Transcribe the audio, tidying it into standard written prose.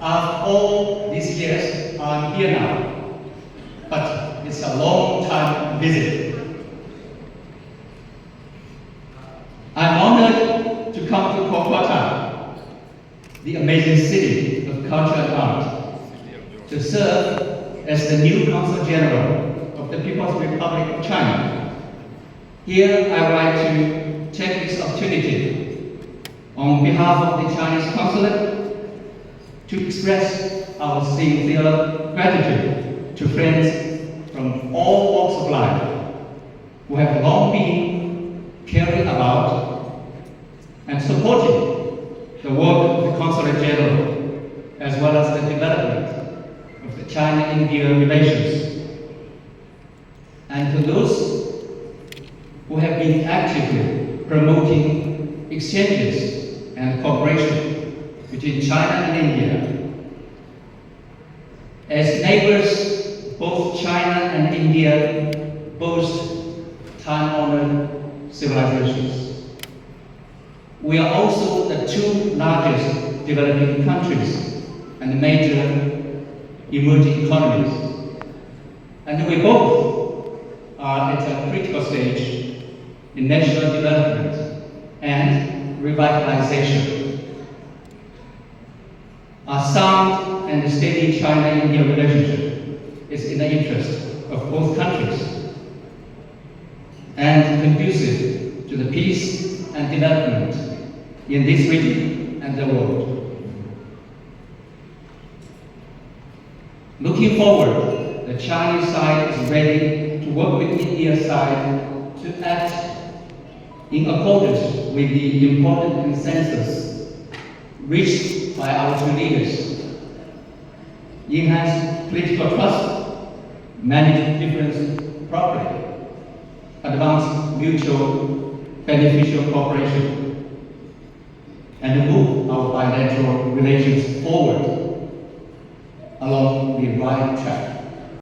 After all these years, I'm here now, but it's a long time visit. I'm honored to come to Kolkata, the amazing city of culture and art, to serve as the new Consul General of the People's Republic of China. Here I would like to take this opportunity on behalf of the Chinese Consulate to express our sincere gratitude to friends from all walks of life who have long been caring about and supporting the work of the Consulate General, as well as the development of the China-India relations. And to those who have been actively promoting exchanges and cooperation between China and India. As neighbors, both China and India boast time-honored civilizations. We are also the two largest developing countries and major emerging economies. And we both are at a critical stage in national development and revitalization. A sound and steady China-India relationship is in the interest of both countries and conducive to the peace and development in this region and the world. Looking forward, the Chinese side is ready to work with India's side to act in accordance with the important consensus reached by our two leaders, enhance political trust, manage differences properly, advance mutual beneficial cooperation, and move our bilateral relations forward along the right track.